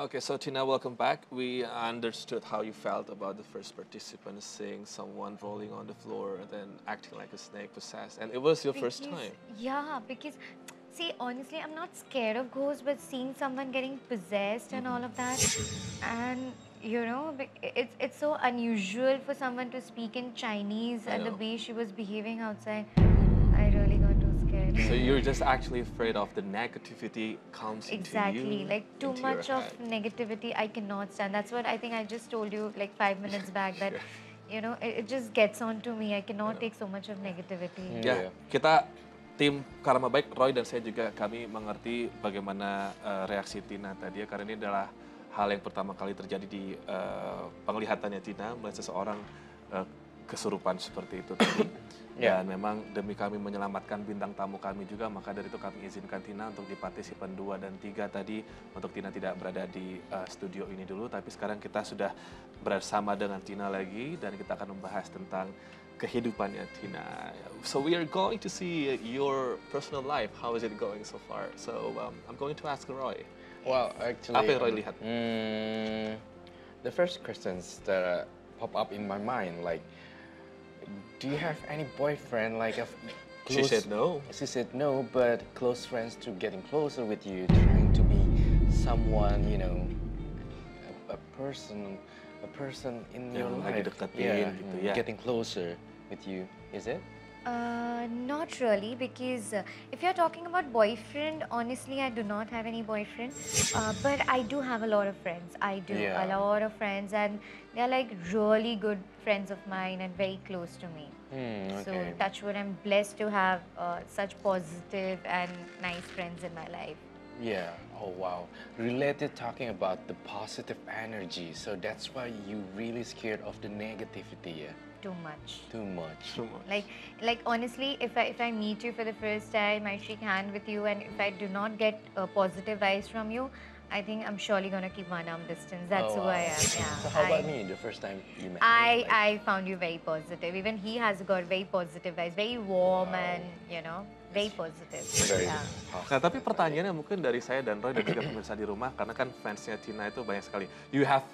Okay, so Tina, welcome back. We understood how you felt about the first participant seeing someone rolling on the floor and then acting like a snake possessed, and it was your first time. Yeah, because see, honestly, I'm not scared of ghosts, but seeing someone getting possessed and all of that, and it's so unusual for someone to speak in Chinese I and the know. way she was behaving outside. Mhm. I really got too So scared. you're just actually afraid of the negativity comes into Exactly, you, like too into your much of head. negativity I cannot stand. That's what I think I just told you like 5 minutes back that, Yeah, it just gets on to me. I I cannot know. take so much of negativity. Ya, Yeah. kita tim Karma Baik, Roy dan saya juga kami mengerti bagaimana reaksi Tina tadi ya, karena ini adalah hal yang pertama kali terjadi di penglihatannya Tina melihat seseorang eh, kesurupan seperti itu tadi. Ya. Dan memang demi kami menyelamatkan bintang tamu kami juga, maka dari itu kami izinkan Tina untuk di partisipan 2 dan 3 tadi, untuk Tina tidak berada di studio ini dulu, tapi sekarang kita sudah bersama dengan Tina lagi dan kita akan membahas tentang kehidupannya Tina. So we are going to see your personal life. How is it going so far? So I'm going to ask Roy. Well, actually, Apa yang Roy lihat? The first questions that pop up in my mind, like, do you have any boyfriend? Like, She said no. She said no, but close friends to getting closer with you, trying to be someone, a person in your Yang lagi life. deketin gitu ya. Getting closer with you. Is it? Not really, because if you're talking about boyfriend, honestly, I do not have any boyfriend. But I do have a lot of friends. I do Yeah. a lot of friends, and they're like really good friends of mine and very close to me. So, Okay. touch wood, I'm blessed to have such positive and nice friends in my life. Yeah. Oh wow. Related talking about the positive energy. So that's why you really scared of the negativity, yeah? Too much. Too much. Like honestly, if I meet you for the first time, I shake hand with you, and if I do not get positive vibes from you, I think I'm surely gonna keep one arm distance. That's Oh, who I wow. am. Yeah. So how about me? The first time you met me? I like- I found you very positive. Even he has got very positive vibes, very warm and very positive. Very Yeah. positive. Nah, tapi pertanyaannya mungkin dari saya dan Roy dan juga pemirsa di rumah, karena kan fansnya Tina itu banyak sekali. You have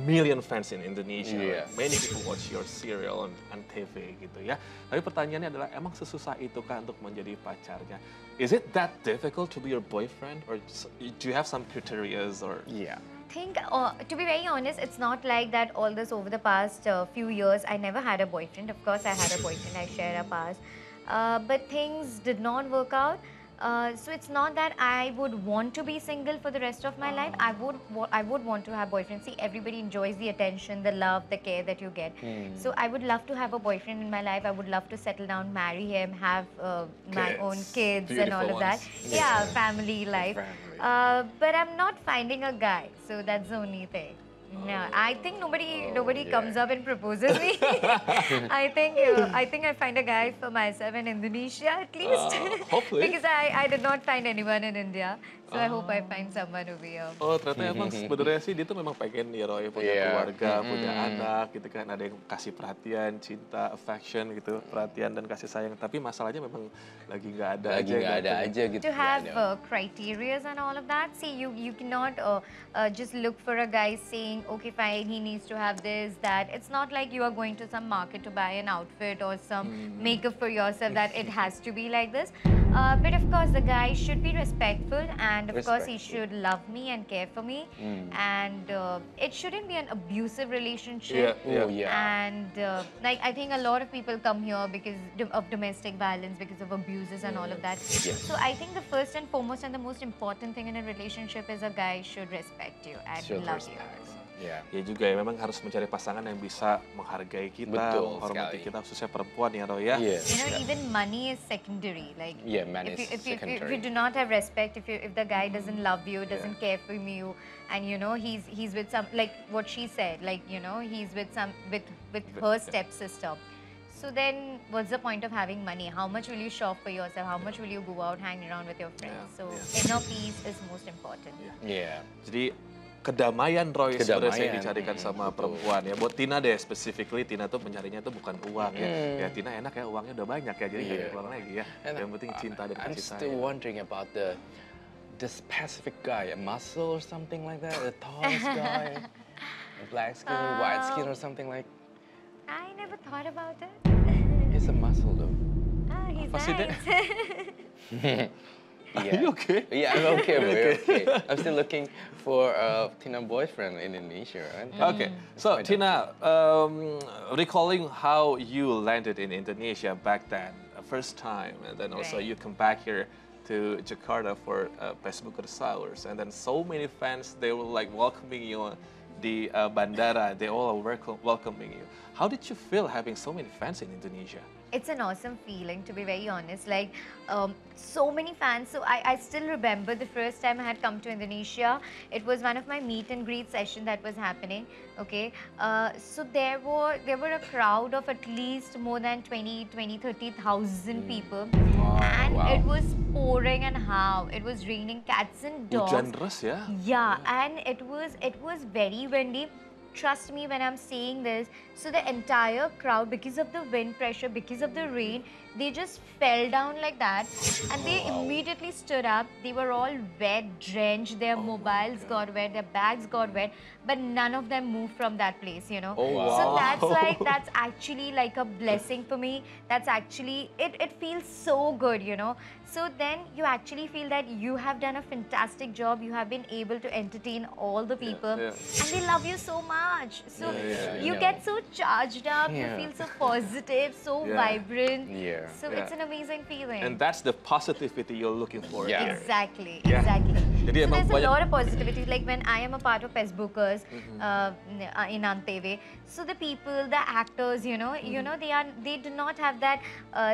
million fans in Indonesia. Yes. Many people watch your serial on TV gitu ya. Tapi pertanyaannya adalah, emang sesusah itukah untuk menjadi pacarnya? Is it that difficult to be your boyfriend, or do you have some criterias or? Yeah. To be very honest, it's not like that all this over the past few years. I never had a boyfriend. Of course, I had a boyfriend. I shared a past. But things did not work out. So it's not that I would want to be single for the rest of my life. I would want to have boyfriend. See, everybody enjoys the attention, the love, the care that you get. So I would love to have a boyfriend in my life. I would love to settle down, marry him, have my Kids. own kids and all Beautiful of that. ones. Yeah, family life. Family. But I'm not finding a guy, so that's the only thing. No, I think nobody yeah. comes up and proposes me. I think I find a guy for myself in Indonesia at least. Hopefully. Because I did not find anyone in India, so I hope I find someone over here. Oh, ternyata emang sebenarnya sih dia tuh memang pengen ya Roy punya Iya. keluarga, punya anak gitu kan, ada yang kasih perhatian, cinta, affection gitu, perhatian dan kasih sayang. Tapi masalahnya memang lagi nggak ada Lagi nggak ada katanya. aja gitu. To have ya, no. criterias and all of that. See, you cannot just look for a guy saying, okay, fine, he needs to have this, that. It's not like you are going to some market to buy an outfit or some makeup for yourself that it has to be like this. But of course, the guy should be respectful, and of course, he Respectful. should love me and care for me. And it shouldn't be an abusive relationship. Iya. Oh yeah. And like I think a lot of people come here because of domestic violence, because of abuses and all of that. Yes. So I think the first and foremost and the most important thing in a relationship is a guy should respect you and Should love you. respect. Yeah. Ya juga ya, memang harus mencari pasangan yang bisa menghargai kita, Betul menghormati sekali. kita, khususnya perempuan ya Roy ya. Yeah. Even money is secondary. Like Yeah, money if is you, if you secondary. do not have respect, if the guy doesn't love you, doesn't care for you, and he's with some, like what she said, like he's with her stepsister. So then, what's the point of having money? How much will you shop for yourself? How much will you go out, hang around with your friends? Yeah, So yeah. inner peace is most important. Yeah. Jadi kedamaian Roy sebenarnya saya Kedamaian. dicarikan sama Betul. perempuan ya. Buat Tina deh specifically, Tina tuh mencarinya tuh bukan uang ya. Ya Tina enak ya, uangnya udah banyak ya, jadi nggak ada Iya. uang lagi ya. And Yang penting cinta dan I'm kasih still sayang. wondering about the the specific guy, a muscle or something like that, the tallest guy, a black skin or white skin or something like. I never thought about it. He's a muscle though. He's Apa sih, Dek? nice. Yeah. Are you okay? Yeah, I'm okay, bro. Okay. I'm still looking for a Tina boyfriend in Indonesia, right? Okay, so my Tina, recalling how you landed in Indonesia back then, first time, and then also Right. you come back here to Jakarta for Facebookers Hours, and then so many fans, they were like welcoming you on the bandara, they all are welcoming you. How did you feel having so many fans in Indonesia? It's an awesome feeling, to be very honest. Like, so many fans. So I still remember the first time I had come to Indonesia. It was one of my meet and greet session that was happening. Okay, so there were a crowd of at least more than 30,000 people, and wow. it was pouring and how it was raining cats and dogs. Hujan deras ya? Yeah, and it was very windy. Trust me when I'm saying this. So the entire crowd, because of the wind pressure, because of the rain, they just fell down like that, and they immediately stood up. They were all wet, drenched. Their mobiles got wet, their bags got wet, but none of them moved from that place. You know. Oh, So wow. that's actually like a blessing for me. That's actually it feels so good. You know. So then you actually feel that you have done a fantastic job. You have been able to entertain all the people, yeah. and they love you so much. So Yeah, you I get know. so charged up. You Yeah. feel so positive, so Yeah. vibrant. Yeah. So Yeah. it's an amazing feeling. And that's the positivity you're looking for Yeah. here. Exactly, Yeah. exactly. Jadi So emang there's a banyak- lot of positivity. Like when I am a part of Facebookers in Antv, so the people, the actors, you know, they do not have that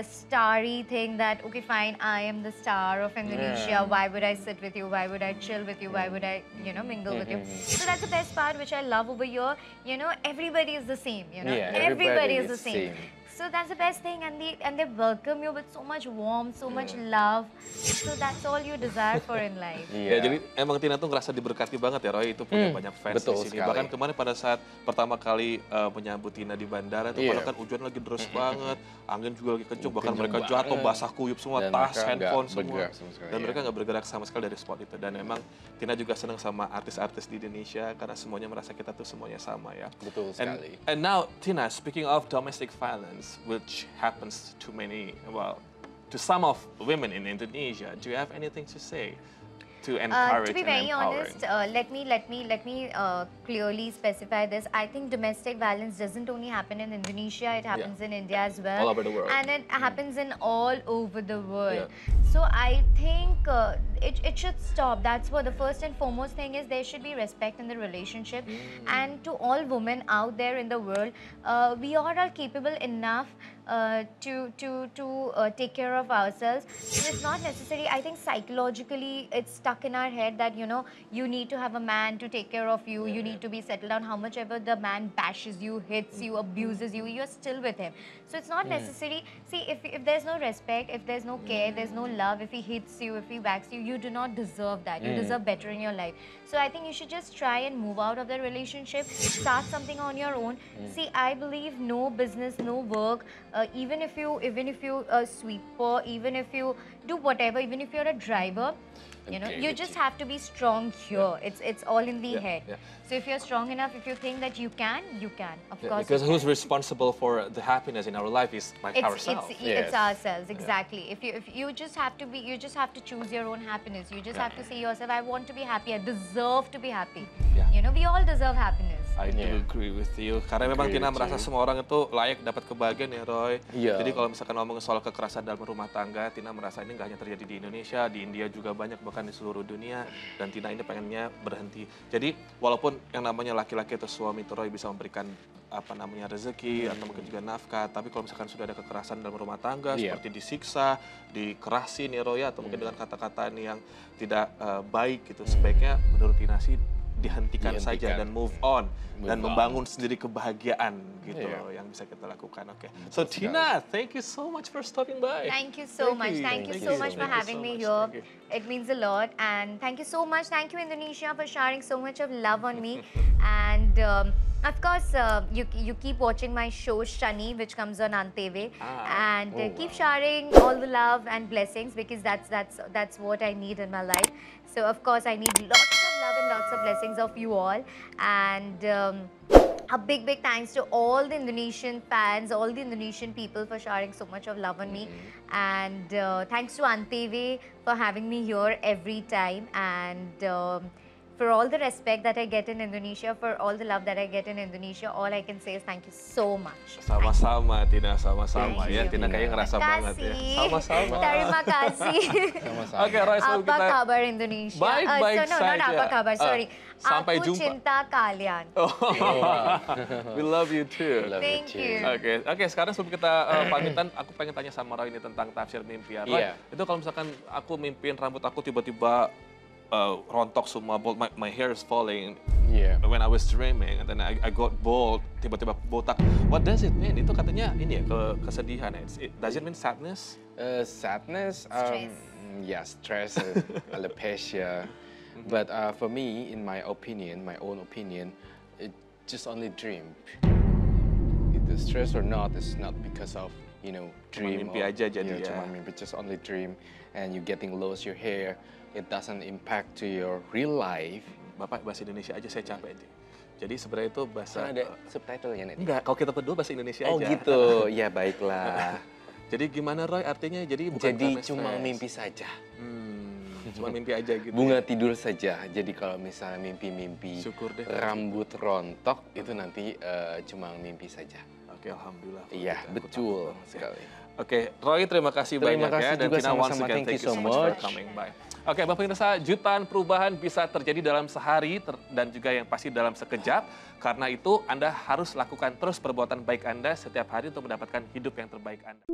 starry thing that okay, fine, I am the star of Indonesia. Yeah. Why would I sit with you? Why would I chill with you? Why would I, mingle with you? So that's the best part, which I love over here. You know, everybody is the same. You know, Yeah, everybody everybody is the is same. same. So that's the best thing, and they welcome you with so much warmth, so much love. So that's all you desire for in life. Ya, jadi emang Tina tuh ngerasa diberkati banget ya Roy, itu punya banyak fans betul di sini. sekali. Bahkan kemarin pada saat pertama kali menyambut Tina di bandara itu Iya. padahal kan hujan lagi deras banget, angin juga lagi kencung, bahkan Kenceng mereka jatuh banget. basah kuyup semua, Dan tas, mereka nggak handphone semua. bergerak sama sekali, Dan ya. mereka nggak bergerak sama sekali dari spot itu. Dan emang Tina juga senang sama artis-artis di Indonesia karena semuanya merasa kita tuh semuanya sama ya. Betul sekali. And now Tina, speaking of domestic violence, which happens to many, well, to some of women in Indonesia, do you have anything to say to encourage To be and very empowering? honest, let me clearly specify this. I think domestic violence doesn't only happen in Indonesia; it happens in India as well, All over the world. and it happens in all over the world. Yeah. So I think it should stop. That's what the first and foremost thing is. There should be respect in the relationship, and to all women out there in the world, we all are capable enough to take care of ourselves. So it's not necessary. I think psychologically it's stuck in our head that you need to have a man to take care of you. You need to be settled down. How much ever the man bashes you, hits you, abuses you, you're still with him. So it's not necessary. See, if there's no respect, if there's no care, there's no love, if he hits you, if he whacks you, you do not deserve that. You deserve better in your life. So I think you should just try and move out of the relationship, start something on your own. See, I believe no business, no work, even if you a sweeper, even if you do whatever, even if you're a driver, Okay, you with just you. have to be strong here. It's all in the Yeah, head. yeah. So if you're strong enough, if you think that you can. Of Yeah, course. because you who's can. responsible for the happiness in our life is like ourselves. It's Yes. ourselves, exactly. If you just have to be, you just have to choose your own happiness. You just Yeah. have to say yourself, I want to be happy. I deserve to be happy. Yeah. We all deserve happiness. I do Yeah. agree with you. Karena memang Agree Tina with merasa you. semua orang itu layak dapat kebahagiaan ya Roy. Iya. Jadi kalau misalkan ngomongin soal kekerasan dalam rumah tangga, Tina merasa ini nggak hanya terjadi di Indonesia, di India juga banyak, bahkan di seluruh dunia. Dan Tina ini pengennya berhenti. Jadi walaupun yang namanya laki-laki atau suami itu Roy bisa memberikan rezeki atau mungkin juga nafkah, tapi kalau misalkan sudah ada kekerasan dalam rumah tangga Iya. seperti disiksa, dikerasin ya Roy, atau mungkin dengan kata-kata yang tidak baik gitu, sebaiknya menurut Tina sih dihentikan saja dan move on dan Move on. membangun sendiri kebahagiaan gitu Iya. loh yang bisa kita lakukan. Oke. So Tina, thank you so much for stopping by. Thank you so much. Thank you so much for having me here. Thank you. It means a lot. And thank you so much. Thank you, Indonesia, for showering so much of love on me. And of course, you keep watching my show, Shani, which comes on Antv. And keep showering all the love and blessings, because that's what I need in my life. So, of course, I need lots of love and lots of blessings of you all. And a big thanks to all the Indonesian fans, all the Indonesian people for showering so much of love on me. And thanks to Antv for having me here every time. And for all the respect that I get in Indonesia, for all the love that I get in Indonesia, all I can say is thank you so much. Sama-sama Tina, sama-sama Thank ya. you. Tina kayaknya ngerasa banget ya. Sama-sama. Terima kasih. Sama-sama. Oke, Roy, sebelum Apa kita kabar Indonesia? Baik-baik no, not saja. apa kabar, sorry. Sampai Aku jumpa. cinta kalian. We love you too. Love Thank too. you. Oke, sekarang sebelum kita pamitan, aku pengen tanya sama Roy ini tentang tafsir mimpi ya. Roy, Iya. itu kalau misalkan aku mimpin rambut aku tiba-tiba rontok semua, bald, my hair is falling Yeah. when I was dreaming, and then I got bald, tiba-tiba botak. What does it mean? Itu katanya ini ya, kesedihan ya. Does it mean sadness? Sadness, Stress. yeah, stress, alopecia. But for me, in my opinion, my own opinion, it just only dream. Itu stress or not, it's not because of, you know, Cuma dream. mimpi aja jadi ya. Cuma mimpi, just only dream. And you getting lost your hair, it doesn't impact to your real life. Bapak bahasa Indonesia aja saya capek aja. Jadi sebenarnya itu bahasa... Kan ada subtitle-nya nanti. Enggak, kalau kita berdua bahasa Indonesia Oh aja. gitu, ya baiklah. Jadi gimana Roy artinya? Jadi bukan Jadi karena cuma stres. mimpi saja. Cuma mimpi aja gitu. Bunga tidur saja. Jadi kalau misalnya mimpi-mimpi Syukur deh. rambut rontok itu nanti cuma mimpi saja. Oke, alhamdulillah. kalau Iya, gitu. Aku betul takut banget ya. sekali. Oke, Roy terima kasih Terima banyak kasih ya. Dan juga Tina once sama-sama. again, Thank you so for much. coming by. Oke, Bapak Pemirsa, jutaan perubahan bisa terjadi dalam sehari dan juga yang pasti dalam sekejap. Karena itu Anda harus lakukan terus perbuatan baik Anda setiap hari untuk mendapatkan hidup yang terbaik Anda.